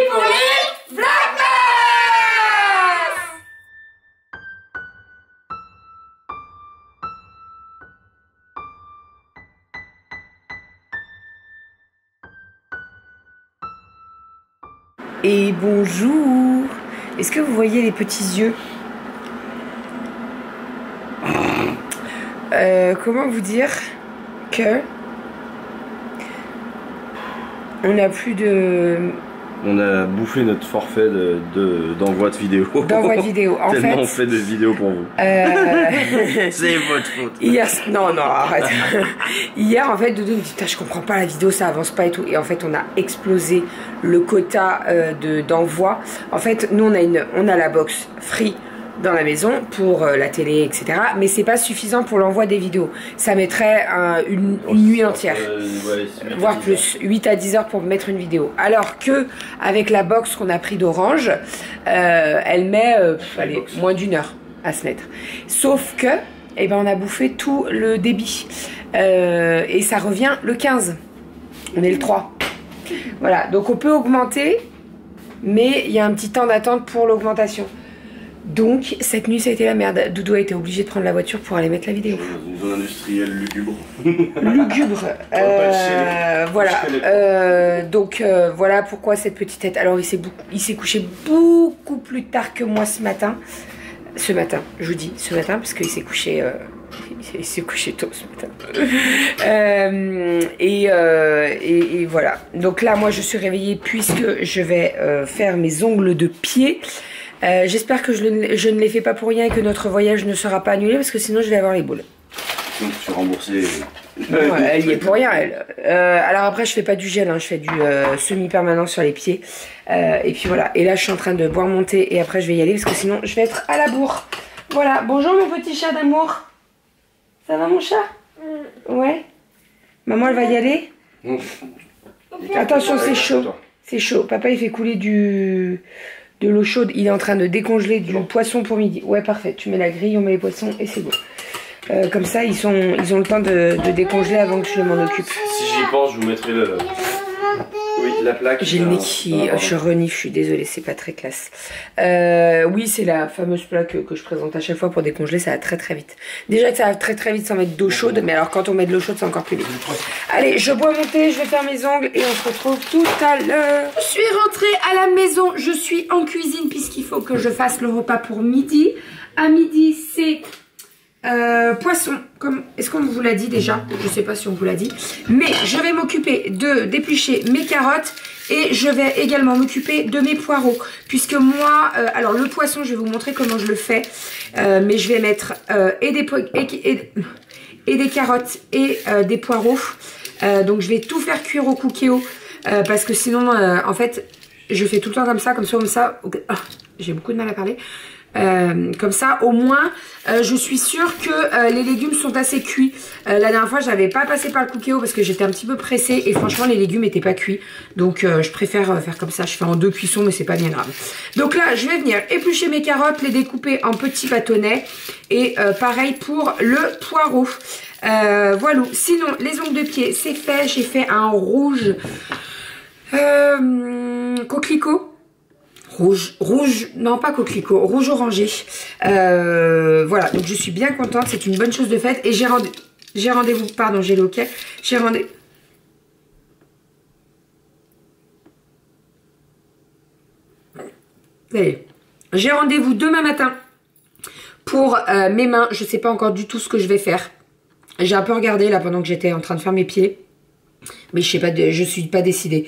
pour les Vlogmas. Et bonjour. Est-ce que vous voyez les petits yeux? Comment vous dire que on n'a plus de... On a bouffé notre forfait d'envoi de vidéos. D'envoi de vidéos. En Tellement fait, on fait de vidéos pour vous. C'est votre faute. Hier, non, arrête. Hier, en fait, Doudou me dit, je comprends pas la vidéo, ça avance pas et tout. Et en fait, on a explosé le quota d'envoi. En fait, nous, on a la box free dans la maison pour la télé, etc. Mais c'est pas suffisant pour l'envoi des vidéos. Ça mettrait une nuit entière, voire plus, 8 à 10 heures pour mettre une vidéo. Alors que avec la box qu'on a pris d'Orange, elle met allez, moins d'une heure à se mettre. Sauf que, eh ben, on a bouffé tout le débit et ça revient le 15. On est le 3. Voilà, donc on peut augmenter, mais il y a un petit temps d'attente pour l'augmentation. Donc cette nuit ça a été la merde. Doudou a été obligé de prendre la voiture pour aller mettre la vidéo. Une zone industrielle lugubre. Lugubre. Voilà. Donc voilà pourquoi cette petite tête. Alors il s'est couché beaucoup plus tard que moi ce matin. Ce matin, je vous dis ce matin parce qu'il s'est couché. Il s'est couché tôt ce matin. Et voilà. Donc là moi je suis réveillée puisque je vais faire mes ongles de pied. J'espère que je ne les fais pas pour rien et que notre voyage ne sera pas annulé parce que sinon je vais avoir les boules. Donc tu remboursais. Ouais, elle y est pour rien elle. Alors après je fais pas du gel, hein, je fais du semi-permanent sur les pieds. Et puis voilà. Et là je suis en train de boire mon thé et après je vais y aller parce que sinon je vais être à la bourre. Voilà. Bonjour mon petit chat d'amour. Ça va mon chat? Ouais. Maman elle va y aller? Attention c'est chaud. C'est chaud. Papa il fait couler de l'eau chaude, il est en train de décongeler du poisson pour midi. Ouais, parfait. Tu mets la grille, on met les poissons et c'est bon. Comme ça, ils ont le temps de décongeler avant que je m'en occupe. Si j'y pense, je vous mettrai la plaque. J'ai le nez qui... je renifle, je suis désolée, c'est pas très classe. Oui, c'est la fameuse plaque que je présente à chaque fois pour décongeler, ça va très très vite. Déjà que ça va très très vite sans mettre d'eau chaude, mais alors quand on met de l'eau chaude, c'est encore plus vite. Allez, je bois mon thé, je vais faire mes ongles et on se retrouve tout à l'heure. Je suis rentrée à la maison, je suis en cuisine puisqu'il faut que je fasse le repas pour midi. À midi, c'est... poisson, comme est-ce qu'on vous l'a dit déjà? Je sais pas si on vous l'a dit, mais je vais m'occuper de d'éplucher mes carottes et je vais également m'occuper de mes poireaux puisque moi, alors le poisson je vais vous montrer comment je le fais, mais je vais mettre et des carottes et des poireaux, donc je vais tout faire cuire au cookéo parce que sinon en fait je fais tout le temps comme ça, j'ai beaucoup de mal à parler. Comme ça au moins je suis sûre que les légumes sont assez cuits. La dernière fois j'avais pas passé par le cookéo parce que j'étais un petit peu pressée et franchement les légumes étaient pas cuits, donc je préfère faire comme ça. Je fais en 2 cuissons mais c'est pas bien grave. Donc là je vais venir éplucher mes carottes, les découper en petits bâtonnets et pareil pour le poireau. Voilà. Sinon les ongles de pied c'est fait, j'ai fait un rouge coquelicot. Rouge, non pas coquelicot, rouge orangé. Voilà, donc je suis bien contente, c'est une bonne chose de faite. Et j'ai rendez-vous, pardon, j'ai le ok. J'ai rendez-vous. J'ai rendez-vous demain matin pour mes mains. Je sais pas encore du tout ce que je vais faire. J'ai un peu regardé là pendant que j'étais en train de faire mes pieds. Mais je sais pas, je suis pas décidée.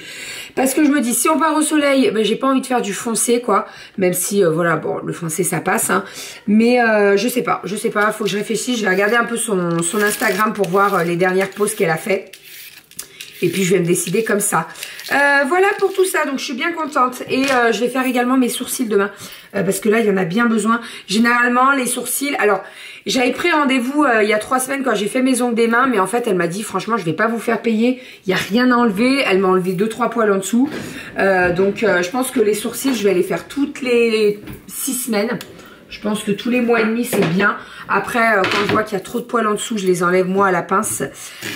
Parce que je me dis, si on part au soleil, ben, j'ai pas envie de faire du foncé, quoi. Même si, voilà, bon, le foncé, ça passe, hein. Mais je sais pas, faut que je réfléchisse. Je vais regarder un peu son Instagram pour voir les dernières poses qu'elle a fait. Et puis, je vais me décider comme ça. Voilà pour tout ça, donc je suis bien contente. Et je vais faire également mes sourcils demain. Parce que là, il y en a bien besoin. Généralement, les sourcils... Alors, j'avais pris rendez-vous il y a 3 semaines quand j'ai fait mes ongles des mains. Mais en fait, elle m'a dit, franchement, je vais pas vous faire payer. Il n'y a rien à enlever. Elle m'a enlevé 2-3 poils en dessous. Donc, je pense que les sourcils, je vais les faire toutes les 6 semaines. Je pense que tous les mois et demi, c'est bien. Après, quand je vois qu'il y a trop de poils en dessous, je les enlève moi à la pince.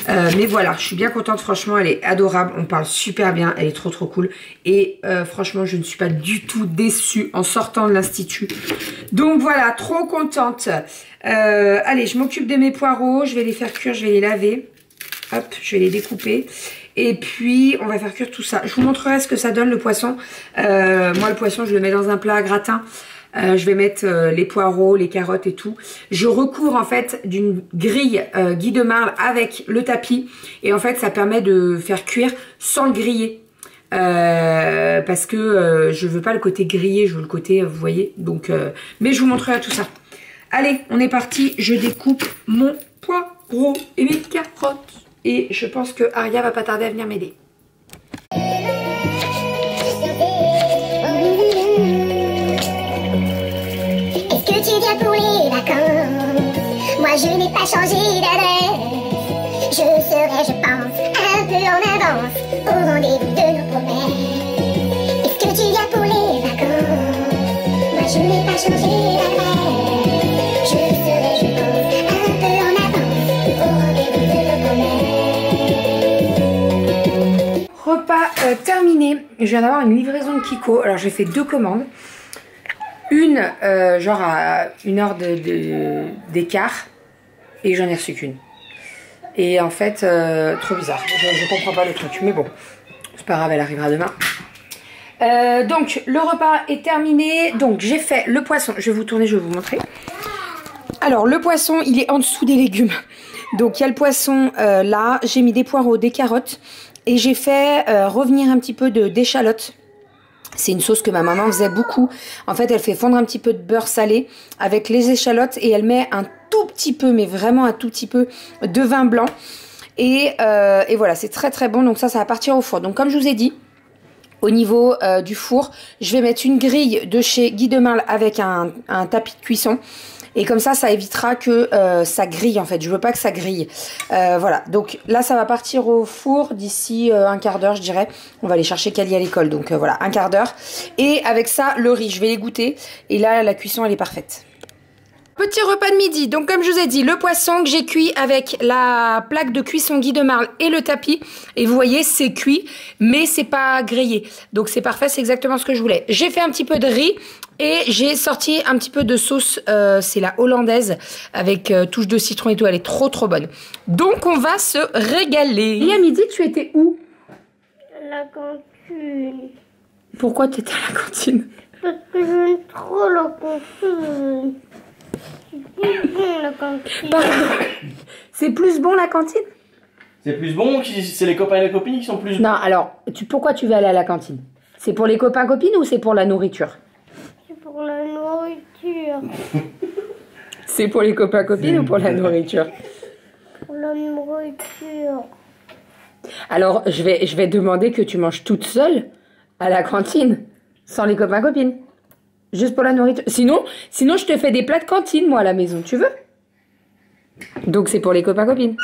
Mais voilà, je suis bien contente. Franchement, elle est adorable. On parle super bien. Elle est trop cool. Et franchement, je ne suis pas du tout déçue en sortant de l'institut. Donc voilà, trop contente. Allez, je m'occupe de mes poireaux. Je vais les faire cuire, je vais les laver. Hop, je vais les découper. Et puis, on va faire cuire tout ça. Je vous montrerai ce que ça donne le poisson. Moi, le poisson, je le mets dans un plat à gratin. Je vais mettre les poireaux, les carottes et tout. Je recouvre en fait d'une grille Guy de Marle avec le tapis. Et en fait, ça permet de faire cuire sans le griller. Parce que je veux pas le côté grillé, je veux le côté, vous voyez. Donc, mais je vous montrerai tout ça. Allez, on est parti. Je découpe mon poireau et mes carottes. Et je pense que Aria va pas tarder à venir m'aider. Est-ce que tu viens pour les vacances? Moi je n'ai pas changé d'adresse. Je serai, je pense, un peu en avance au rendez-vous de nos promesses. Est-ce que tu viens pour les vacances? Moi je n'ai pas changé d'adresse. Je serai, je pense, un peu en avance au rendez-vous de nos promesses. Repas terminé. Je viens d'avoir une livraison de Kiko. Alors j'ai fait 2 commandes. Une genre à 1 heure d'écart. Et j'en ai reçu qu'une. Et en fait, trop bizarre. Je comprends pas le truc. Mais bon, c'est pas grave, elle arrivera demain. Donc le repas est terminé. Donc j'ai fait le poisson. Je vais vous tourner, je vais vous montrer. Alors le poisson, il est en dessous des légumes. Donc il y a le poisson là. J'ai mis des poireaux, des carottes. Et j'ai fait revenir un petit peu d'échalote. C'est une sauce que ma maman faisait beaucoup. En fait, elle fait fondre un petit peu de beurre salé avec les échalotes. Et elle met un tout petit peu, mais vraiment un tout petit peu de vin blanc. Et voilà, c'est très bon. Donc ça va partir au four. Donc comme je vous ai dit, au niveau du four, je vais mettre une grille de chez Guy de Marle avec un tapis de cuisson. Et comme ça évitera que ça grille en fait. Je veux pas que ça grille. Voilà. Donc là, ça va partir au four d'ici un quart d'heure, je dirais. On va aller chercher Kali à l'école. Donc voilà, un quart d'heure. Et avec ça, le riz, je vais les goûter. Et là, la cuisson, elle est parfaite. Petit repas de midi. Donc comme je vous ai dit, le poisson que j'ai cuit avec la plaque de cuisson Guy de Marle et le tapis. Et vous voyez, c'est cuit, mais c'est pas grillé. Donc c'est parfait, c'est exactement ce que je voulais. J'ai fait un petit peu de riz. Et j'ai sorti un petit peu de sauce, c'est la hollandaise, avec touche de citron et tout, elle est trop bonne. Donc on va se régaler. Et à midi, tu étais où? La cantine. Pourquoi tu étais à la cantine? Parce que j'aime trop la cantine. C'est plus bon la cantine. Pardon. C'est plus bon la cantine? C'est plus bon, c'est les copains et les copines qui sont plus bons. Non, alors, pourquoi tu veux aller à la cantine? C'est pour les copains-copines ou c'est pour la nourriture? Pour la nourriture. C'est pour les copains-copines ou pour la nourriture? Pour la nourriture. Alors, je vais demander que tu manges toute seule à la cantine, sans les copains-copines. Juste pour la nourriture. Sinon, je te fais des plats de cantine, moi, à la maison. Tu veux? Donc, c'est pour les copains-copines.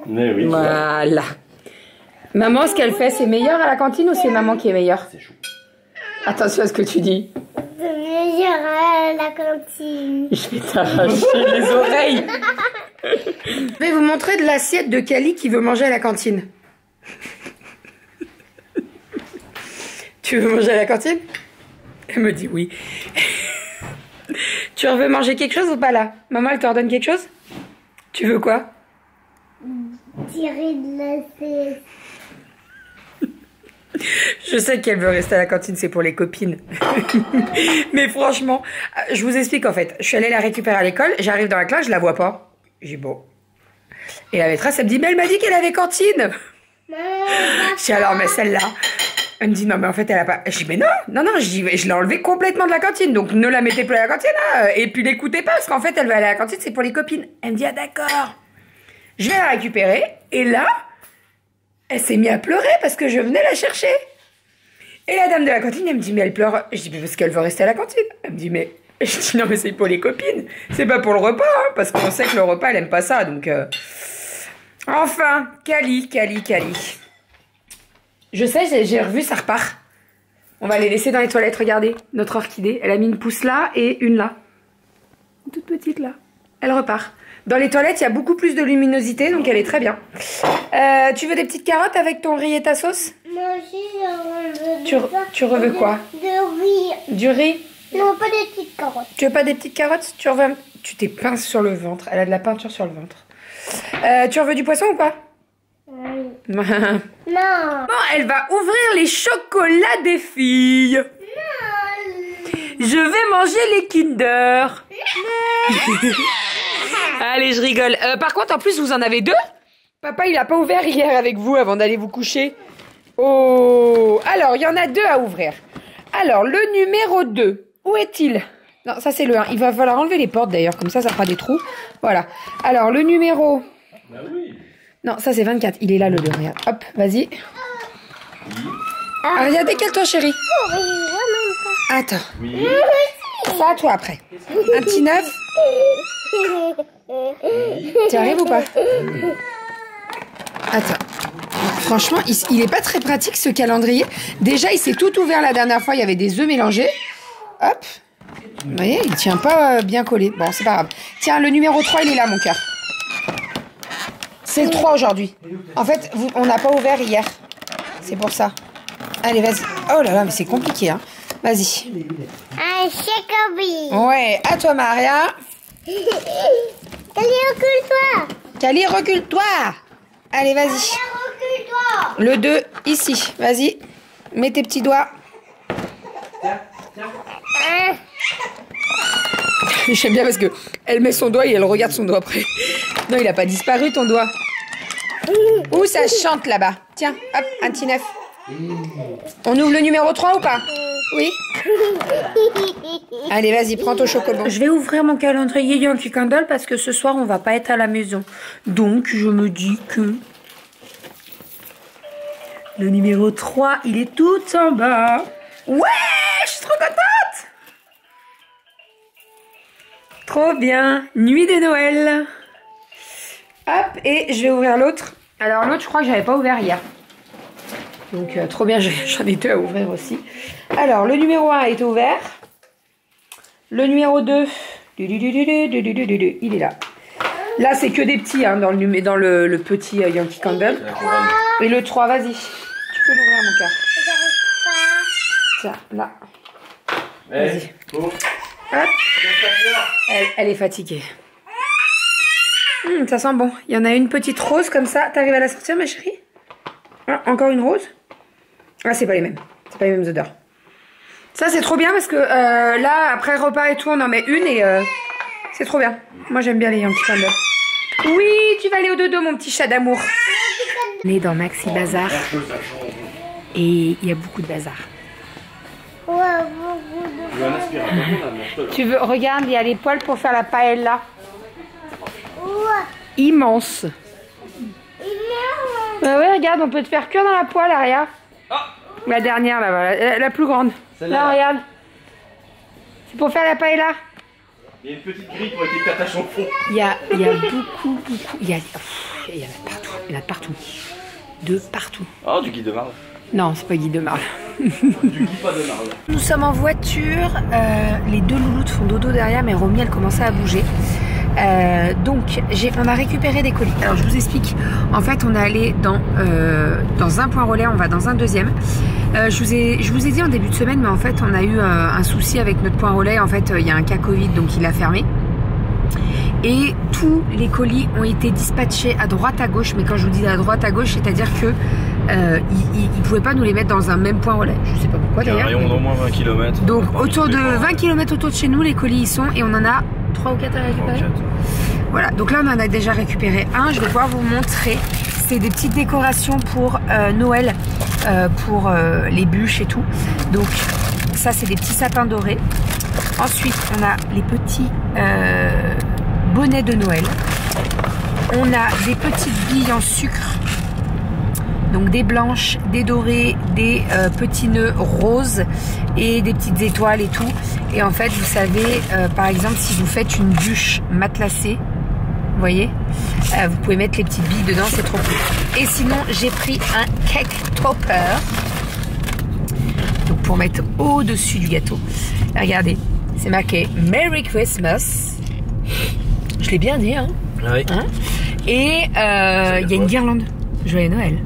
Mais oui. Voilà. Maman, ce qu'elle fait, c'est meilleur à la cantine ou c'est maman qui est meilleure? C'est chaud. Attention à ce que tu dis. C'est meilleur à la cantine. Je vais t'arracher les oreilles. Je vais vous montrer de l'assiette de Kali qui veut manger à la cantine. Tu veux manger à la cantine? Elle me dit oui. Tu veux manger quelque chose ou pas là? Maman, elle te redonne quelque chose? Tu veux quoi? Tirer de la sieste. Je sais qu'elle veut rester à la cantine, c'est pour les copines. Mais franchement, je vous explique en fait. Je suis allée la récupérer à l'école, j'arrive dans la classe, je la vois pas. J'ai dit bon. Et la maîtresse, elle me dit, mais elle m'a dit qu'elle avait cantine. Je dis alors, mais celle-là. Elle me dit, non, mais en fait, elle a pas. Je dis, mais non, je dis, je l'ai enlevée complètement de la cantine, donc ne la mettez plus à la cantine, hein, et puis l'écoutez pas, parce qu'en fait, elle va aller à la cantine, c'est pour les copines. Elle me dit, ah d'accord. Je vais la récupérer, et là, elle s'est mise à pleurer parce que je venais la chercher. Et la dame de la cantine, elle me dit, mais elle pleure. Je dis, mais parce qu'elle veut rester à la cantine. Elle me dit, mais. Je dis, non, mais c'est pour les copines. C'est pas pour le repas, hein, parce qu'on sait que le repas, elle aime pas ça, donc. Enfin, Kali. Je sais, j'ai revu, ça repart. On va les laisser dans les toilettes, regardez. Notre orchidée, elle a mis une pousse là et une là. Une toute petite là. Elle repart. Dans les toilettes, il y a beaucoup plus de luminosité, donc elle est très bien. Tu veux des petites carottes avec ton riz et ta sauce? Moi aussi, je veux Tu veux quoi? Du riz. Du riz? Non, pas des petites carottes. Tu veux pas des petites carottes? Tu t'es pince sur le ventre. Elle a de la peinture sur le ventre. Tu en veux du poisson ou pas? Oui. Non. Non. Elle va ouvrir les chocolats des filles. Je vais manger les Kinder. Allez, je rigole. Par contre, en plus, vous en avez deux? Papa, il a pas ouvert hier avec vous avant d'aller vous coucher. Oh. Alors, il y en a deux à ouvrir. Alors, le numéro 2. Où est-il? Non, ça c'est le 1. Il va falloir enlever les portes d'ailleurs, comme ça fera des trous. Voilà. Alors, le numéro... Bah oui. Non, ça c'est 24. Il est là le 2. Regarde. Hop, vas-y. Ah, regarde, décale-toi, chérie. Attends. Oui. Ça à toi après. Un petit 9. Tu arrives ou pas? Attends. Franchement, il est pas très pratique ce calendrier. Déjà, il s'est tout ouvert la dernière fois. Il y avait des œufs mélangés. Hop. Vous voyez, il tient pas bien collé. Bon, c'est pas grave. Tiens, le numéro 3, il est là, mon cœur. C'est le 3 aujourd'hui. En fait, on n'a pas ouvert hier. C'est pour ça. Allez, vas-y. Oh là là, mais c'est compliqué, hein. Vas-y. Un chocobi. Ouais, à toi, Maria. Allez, recule-toi. Cali, recule-toi. Allez, vas-y. Recule-toi. Le 2, ici. Vas-y. Mets tes petits doigts. J'aime bien parce que elle met son doigt et elle regarde son doigt après. Non, il a pas disparu ton doigt. Ouh, ça chante là-bas. Tiens, hop, un petit 9. On ouvre le numéro 3 ou pas? Oui. Allez, vas-y, prends ton chocobo. Je vais ouvrir mon calendrier Yankee Candle parce que ce soir, on va pas être à la maison. Donc, je me dis que... le numéro 3, il est tout en bas. Ouais, je suis trop contente. Trop bien. Nuit de Noël. Hop, et je vais ouvrir l'autre. Alors, l'autre, je crois que j'avais pas ouvert hier. Donc, trop bien, j'en ai deux à ouvrir aussi. Alors, le numéro 1 est ouvert. Le numéro 2, il est là. Là, c'est que des petits, hein, dans le petit Yankee Candle. Et le 3, vas-y. Tu peux l'ouvrir, mon cœur. Tiens, là. Vas-y. Hop. Elle est fatiguée. Ça sent bon. Il y en a une petite rose comme ça. T'arrives à la sortir, ma chérie? Ah, encore une rose? Ah, c'est pas les mêmes. C'est pas les mêmes odeurs. Ça, c'est trop bien parce que là, après repas et tout, on en met une et c'est trop bien. Moi, j'aime bien les Yankee Candle. Oui, tu vas aller au dodo, mon petit chat d'amour. On est dans Maxi Bazar et il y a beaucoup de bazar. Tu veux, regarde, il y a les poêles pour faire la paella. Immense. Bah ouais, regarde, on peut te faire cuire dans la poêle, Aria. La dernière, là, voilà, la plus grande. Là, regarde. C'est pour faire la paella. Il y a une petite grille pour être attaché au fond. Il y a beaucoup. Il y en a partout. Il y en a partout. De partout. Oh, du Guy de Marle. Non, c'est pas Guy de Marle. Du Guy pas de Marle. Nous sommes en voiture. Les deux louloutes font dodo derrière, mais Romy, elle commençait à bouger. Donc on a récupéré des colis. Alors je vous explique. En fait on est allé dans un point relais, on va dans un deuxième. Je vous ai dit en début de semaine, mais en fait on a eu un souci avec notre point relais. En fait il y a un cas Covid, donc il a fermé. Et tous les colis ont été dispatchés à droite à gauche. Mais quand je vous dis à droite à gauche, c'est-à-dire que ils pouvaient pas nous les mettre dans un même point relais. Je sais pas pourquoi d'ailleurs. Il y a un rayon d'au moins 20 km. Donc autour de 20 km autour de chez nous, les colis y sont et on en a 3 ou 4 à récupérer. Voilà, donc là on en a déjà récupéré un. Je vais pouvoir vous montrer. C'est des petites décorations pour Noël, pour les bûches et tout. Donc ça c'est des petits sapins dorés. Ensuite on a les petits bonnets de Noël. On a des petites billes en sucre. Donc des blanches, des dorées, des petits nœuds roses et des petites étoiles et tout. Et en fait, vous savez, par exemple, si vous faites une bûche matelassée, vous voyez, vous pouvez mettre les petites billes dedans, c'est trop cool. Et sinon, j'ai pris un cake topper. Donc pour mettre au-dessus du gâteau. Et regardez, c'est marqué Merry Christmas. Je l'ai bien dit, hein, Oui. hein. Et il y a une guirlande. Joyeux Noël.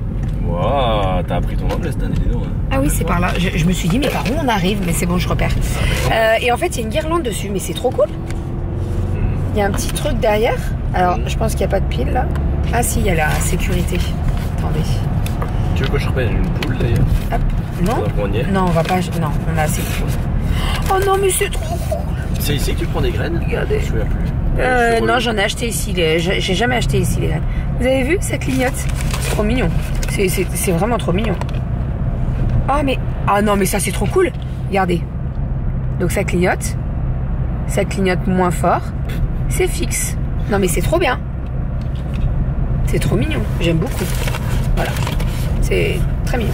Waouh, t'as appris ton anglais cette année, dis donc. Hein. Ah oui, c'est par là. Je me suis dit, mais par où on arrive? Mais c'est bon, je repère. Et en fait, il y a une guirlande dessus, mais c'est trop cool. Il y a un petit truc derrière. Alors, je pense qu'il n'y a pas de pile là. Ah si, il y a la sécurité. Attendez. Tu veux que je reprenne une poule d'ailleurs? Hop. Non. Non, on va pas. Non, on a assez de choses. Oh non, mais c'est trop cool. C'est ici que tu prends des graines? Regardez. Je me souviens plus. Non, j'en ai acheté ici. J'ai jamais acheté ici les graines. Vous avez vu? Ça clignote. C'est trop mignon. C'est vraiment trop mignon. Ah mais. Ah non, mais ça c'est trop cool. Regardez. Donc ça clignote. Ça clignote moins fort. C'est fixe. Non mais c'est trop bien. C'est trop mignon. J'aime beaucoup. Voilà. C'est très mignon.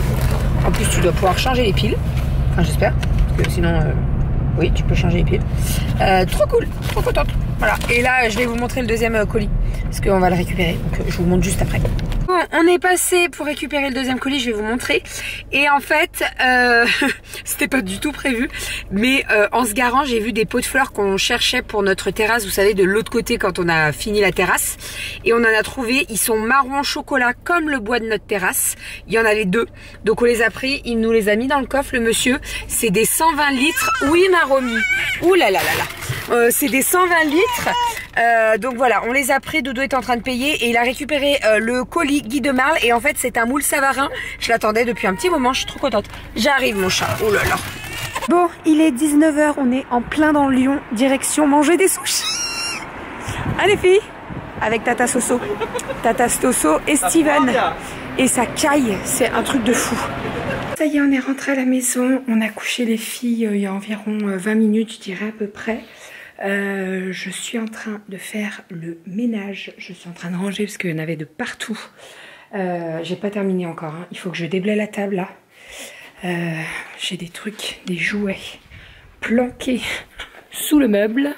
En plus, tu dois pouvoir changer les piles. Enfin, j'espère. Parce que sinon, oui, tu peux changer les piles. Trop cool. Trop contente. Voilà. Et là, je vais vous montrer le deuxième colis. Parce qu'on va le récupérer. Donc, je vous montre juste après. Bon, on est passé pour récupérer le deuxième colis. Je vais vous montrer. Et en fait, c'était pas du tout prévu. Mais en se garant, j'ai vu des pots de fleurs qu'on cherchait pour notre terrasse. Vous savez, de l'autre côté quand on a fini la terrasse. Et on en a trouvé. Ils sont marron chocolat comme le bois de notre terrasse. Il y en avait deux. Donc on les a pris. Il nous les a mis dans le coffre, le monsieur. C'est des 120 litres. Oui, ma Romy. Ouh là là là là. C'est des 120 litres. Donc voilà, on les a pris. Doudou est en train de payer. Et il a récupéré le colis Guy de Marle. Et en fait, c'est un moule Savarin. Je l'attendais depuis un petit moment. Je suis trop contente. J'arrive, mon chat. Oh là là. Bon, il est 19 h. On est en plein dans Lyon. Direction manger des sushis. Allez, filles. Avec Tata Soso. Tata Soso et Steven. Et ça caille. C'est un truc de fou. Ça y est, on est rentré à la maison. On a couché les filles il y a environ 20 minutes, je dirais à peu près. Je suis en train de faire le ménage. Je suis en train de ranger parce qu'il y en avait de partout. J'ai pas terminé encore. Hein. Il faut que je déblaye la table là. J'ai des trucs, des jouets planqués sous le meuble.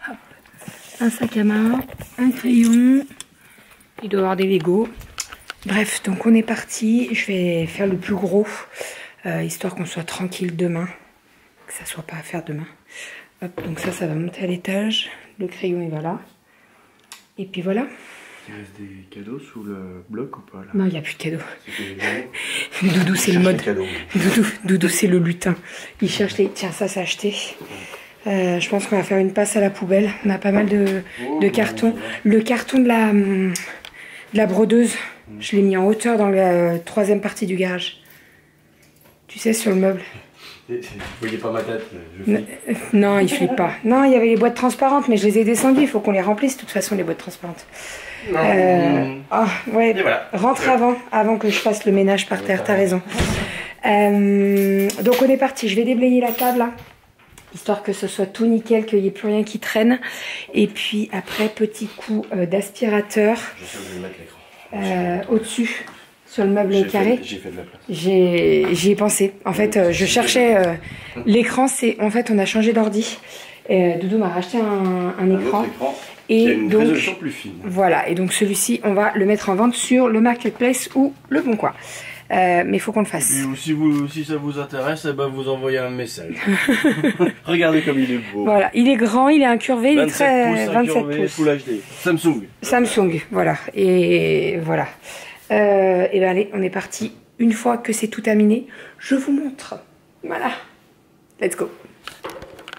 Hop. Un sac à main, un crayon. Il doit y avoir des Legos. Bref, donc on est parti. Je vais faire le plus gros, histoire qu'on soit tranquille demain. Que ça soit pas à faire demain. Hop, donc ça va monter à l'étage. Le crayon, il va là. Et puis voilà. Il reste des cadeaux sous le bloc ou pas là? Non, il n'y a plus de cadeaux. Doudou, c'est le mode. Doudou, c'est le lutin. Il cherche les... Tiens, ça, c'est acheté. Je pense qu'on va faire une passe à la poubelle. On a pas mal de cartons. Le carton de la brodeuse, je l'ai mis en hauteur dans la troisième partie du garage. Tu sais, sur le meuble. Vous voyez pas ma tête, je flippe. Non, il flippe pas. Non, il y avait les boîtes transparentes, mais je les ai descendues. Il faut qu'on les remplisse de toute façon, les boîtes transparentes. Oh, ouais. Voilà. Rentre avant que je fasse le ménage par terre, t'as raison. Donc on est parti, je vais déblayer la table là, histoire que ce soit tout nickel, qu'il n'y ait plus rien qui traîne. Et puis après, petit coup d'aspirateur au-dessus, sur le meuble carré. J'ai fait de la place. J'y ai pensé. En fait, je cherchais l'écran. En fait, on a changé d'ordi. Doudou m'a racheté un écran. Et une donc, résolution plus fine. Voilà. Et donc celui-ci, on va le mettre en vente sur le Marketplace ou le Bon Coin. Mais il faut qu'on le fasse. Et si ça vous intéresse, eh ben vous envoyez un message. Regardez comme il est beau. Voilà, il est grand, il est incurvé, il est très 27 pouces. Full HD. Samsung, voilà. Et voilà. Et ben allez, on est parti. Une fois que c'est tout terminé, je vous montre. Voilà. Let's go.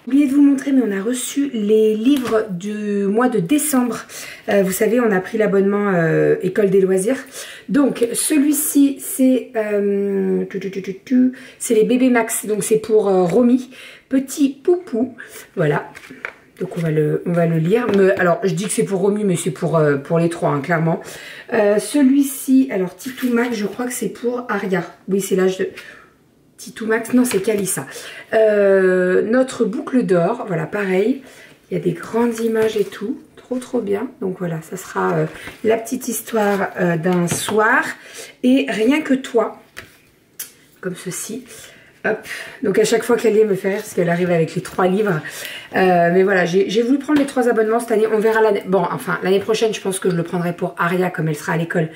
J'ai oublié de vous montrer, mais on a reçu les livres du mois de décembre. Vous savez, on a pris l'abonnement École des loisirs. Donc, celui-ci, c'est les bébés Max. Donc, c'est pour Romy. Petit poupou. Voilà. Donc, on va le lire. Mais, alors, je dis que c'est pour Romy, mais c'est pour les trois, hein, clairement. Celui-ci, alors, Titou Max, je crois que c'est pour Aria. Oui, c'est l'âge de... Titou Max, non, c'est Calissa. Notre boucle d'or, voilà, pareil. Il y a des grandes images et tout. Trop bien. Donc voilà, ça sera la petite histoire d'un soir. Et rien que toi, comme ceci. Hop. Donc à chaque fois qu'elle me fait rire parce qu'elle arrive avec les 3 livres. Mais voilà, j'ai voulu prendre les 3 abonnements cette année. On verra l'année. Bon, enfin, l'année prochaine, je pense que je le prendrai pour Aria comme elle sera à l'école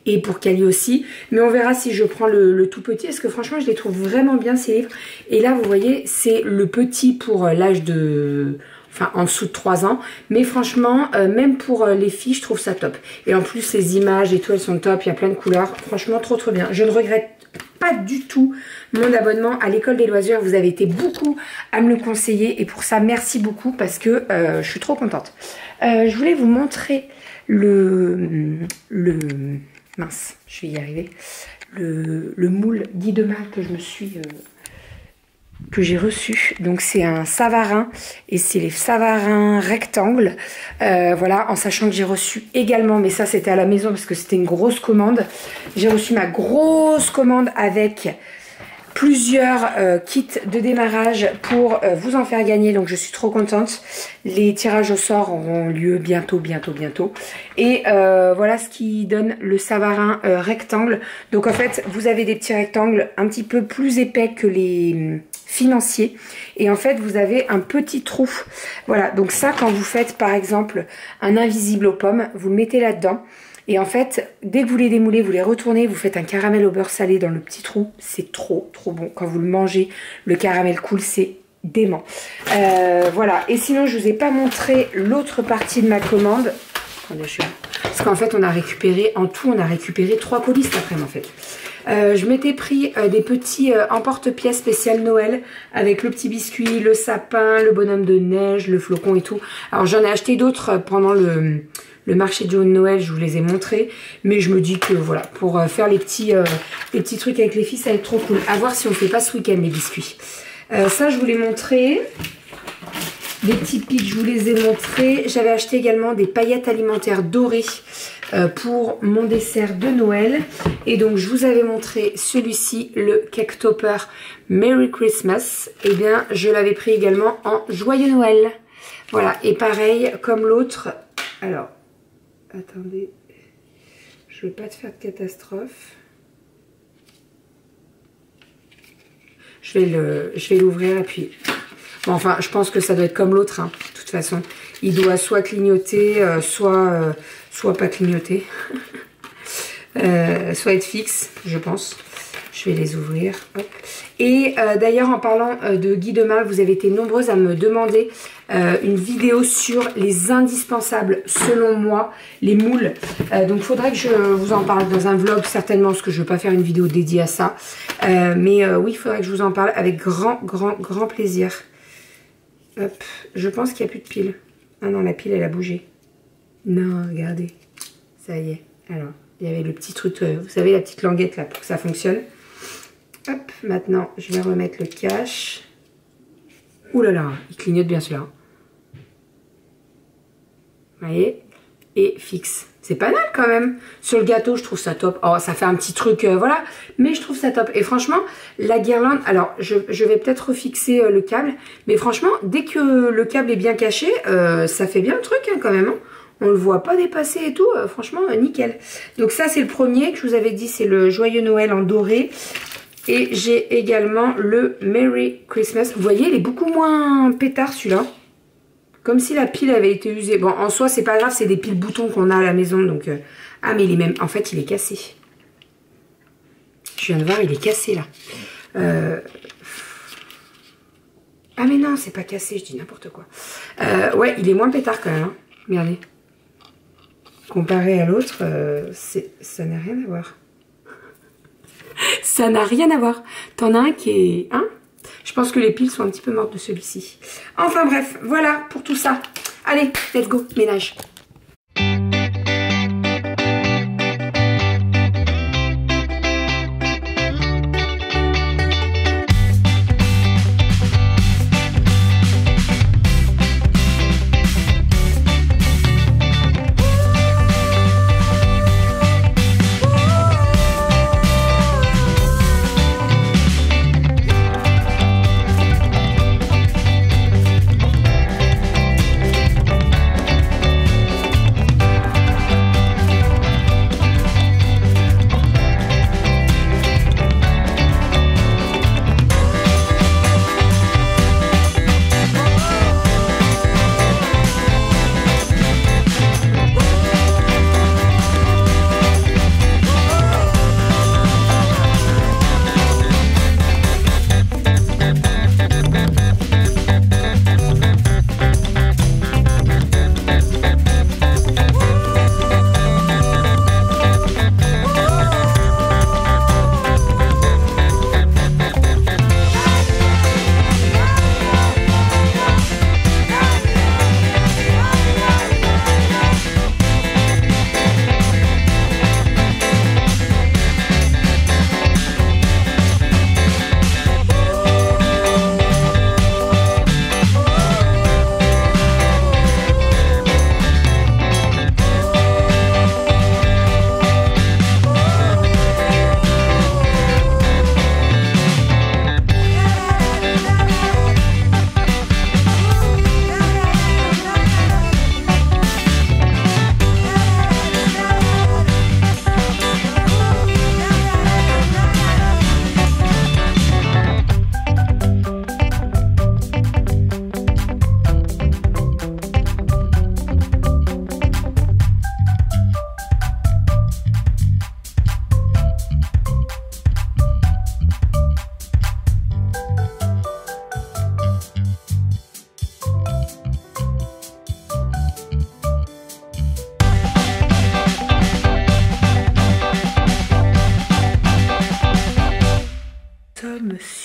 et pour Kali aussi. Mais on verra si je prends le tout petit parce que franchement, je les trouve vraiment bien ces livres. Et là, vous voyez, c'est le petit pour l'âge de... Enfin, en dessous de 3 ans. Mais franchement, même pour les filles, je trouve ça top. Et en plus, les images et tout, elles sont top. Il y a plein de couleurs. Franchement, trop bien. Je ne regrette pas du tout mon abonnement à l'école des loisirs. Vous avez été beaucoup à me le conseiller. Et pour ça, merci beaucoup parce que je suis trop contente. Je voulais vous montrer mince, je vais y arriver. Le moule Guy de Mal que je me suis... que j'ai reçu. Donc c'est un Savarin et c'est les Savarins rectangles. Voilà, en sachant que j'ai reçu également, mais ça c'était à la maison parce que c'était une grosse commande. J'ai reçu ma grosse commande avec plusieurs kits de démarrage pour vous en faire gagner. Donc je suis trop contente. Les tirages au sort auront lieu bientôt. Et voilà ce qui donne le Savarin rectangle. Donc en fait vous avez des petits rectangles un petit peu plus épais que les financiers. Et en fait vous avez un petit trou. Voilà, donc ça quand vous faites par exemple un invisible aux pommes, vous le mettez là-dedans. Et en fait, dès que vous les démoulez, vous les retournez, vous faites un caramel au beurre salé dans le petit trou. C'est trop bon. Quand vous le mangez, le caramel coule, c'est dément. Voilà. Et sinon, je ne vous ai pas montré l'autre partie de ma commande. Attendez, parce qu'en fait, on a récupéré, en tout, on a récupéré 3 colis cet après-midi, en fait. Je m'étais pris des petits emporte-pièces spécial Noël avec le petit biscuit, le sapin, le bonhomme de neige, le flocon et tout. Alors, j'en ai acheté d'autres pendant le marché de Noël, je vous les ai montrés, mais je me dis que voilà, pour faire les petits trucs avec les filles, ça va être trop cool. À voir si on fait pas ce week-end les biscuits. Ça, je vous l'ai montré. Les petits pics, je vous les ai montrés. J'avais acheté également des paillettes alimentaires dorées pour mon dessert de Noël. Et donc, je vous avais montré celui-ci, le Cake Topper Merry Christmas. Et bien, je l'avais pris également en Joyeux Noël. Voilà, et pareil, comme l'autre. Alors, attendez, je veux pas te faire de catastrophe. Je vais l'ouvrir et puis... Bon, enfin, je pense que ça doit être comme l'autre, hein. De toute façon. Il doit soit clignoter, soit pas clignoter. Soit être fixe, je pense. Je vais les ouvrir. Hop. Et d'ailleurs, en parlant de Guy de Mal, vous avez été nombreuses à me demander une vidéo sur les indispensables, selon moi, les moules. Donc, il faudrait que je vous en parle dans un vlog, certainement, parce que je ne veux pas faire une vidéo dédiée à ça. Mais oui, il faudrait que je vous en parle avec grand plaisir. Hop. Je pense qu'il n'y a plus de pile. Ah non, la pile, elle a bougé. Non, regardez. Ça y est. Alors, il y avait le petit truc, vous savez, la petite languette là, pour que ça fonctionne. Hop, maintenant, je vais remettre le cache. Ouh là là, il clignote bien celui-là. Vous voyez? Et fixe. C'est pas mal quand même. Sur le gâteau, je trouve ça top. Oh, ça fait un petit truc, voilà. Mais je trouve ça top. Et franchement, la guirlande... Alors, je vais peut-être refixer le câble. Mais franchement, dès que le câble est bien caché, ça fait bien le truc hein, quand même. Hein. On le voit pas dépasser et tout. Franchement, nickel. Donc ça, c'est le premier que je vous avais dit. C'est le Joyeux Noël en doré. Et j'ai également le Merry Christmas. Vous voyez, il est beaucoup moins pétard celui-là. Comme si la pile avait été usée. Bon, en soi, c'est pas grave, c'est des piles boutons qu'on a à la maison. Donc, ah, mais il est même... En fait, il est cassé. Je viens de voir, il est cassé, là. Ah, mais non, c'est pas cassé, je dis n'importe quoi. Ouais, il est moins pétard quand même. Hein. Regardez. Comparé à l'autre, ça n'a rien à voir. Ça n'a rien à voir. T'en as un qui est... Hein? Je pense que les piles sont un petit peu mortes de celui-ci. Enfin bref, voilà pour tout ça. Allez, let's go, ménage.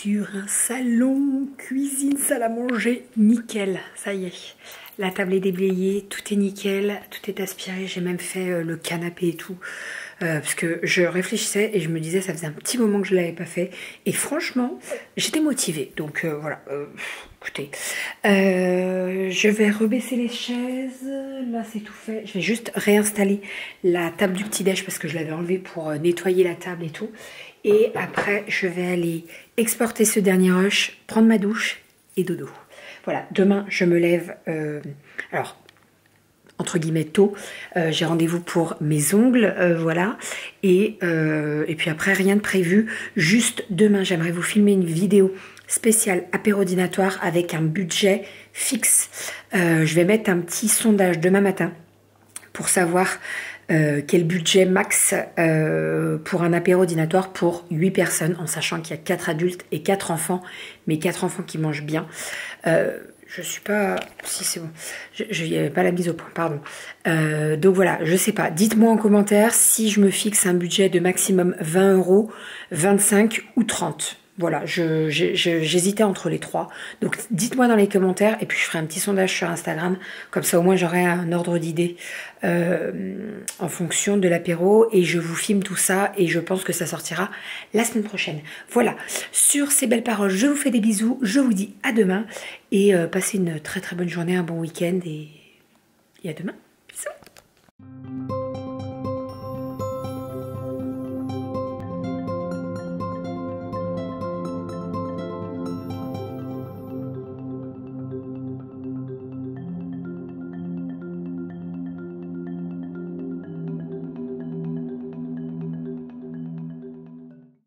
sur un salon, cuisine, salle à manger, nickel, ça y est. La table est déblayée, tout est nickel, tout est aspiré, j'ai même fait le canapé et tout. Parce que je réfléchissais et je me disais ça faisait un petit moment que je ne l'avais pas fait. Et franchement, j'étais motivée. Donc voilà, écoutez. Je vais rebaisser les chaises. Là, c'est tout fait. Je vais juste réinstaller la table du petit-déj parce que je l'avais enlevée pour nettoyer la table et tout. Et après, je vais aller exporter ce dernier rush, prendre ma douche et dodo. Voilà, demain, je me lève... alors, entre guillemets tôt, j'ai rendez-vous pour mes ongles, voilà, et puis après rien de prévu, juste demain j'aimerais vous filmer une vidéo spéciale apéro-dînatoire avec un budget fixe. Je vais mettre un petit sondage demain matin pour savoir quel budget max pour un apéro-dînatoire pour 8 personnes, en sachant qu'il y a 4 adultes et 4 enfants, mais 4 enfants qui mangent bien. Je suis pas... Si, c'est bon. Il n'y avait pas la mise au point, pardon. Donc voilà, je sais pas. Dites-moi en commentaire si je me fixe un budget de maximum 20 €, 25 ou 30. Voilà, j'hésitais entre les trois. Donc dites-moi dans les commentaires et puis je ferai un petit sondage sur Instagram. Comme ça au moins j'aurai un ordre d'idée en fonction de l'apéro. Et je vous filme tout ça et je pense que ça sortira la semaine prochaine. Voilà, sur ces belles paroles, je vous fais des bisous. Je vous dis à demain et passez une très très bonne journée, un bon week-end et à demain.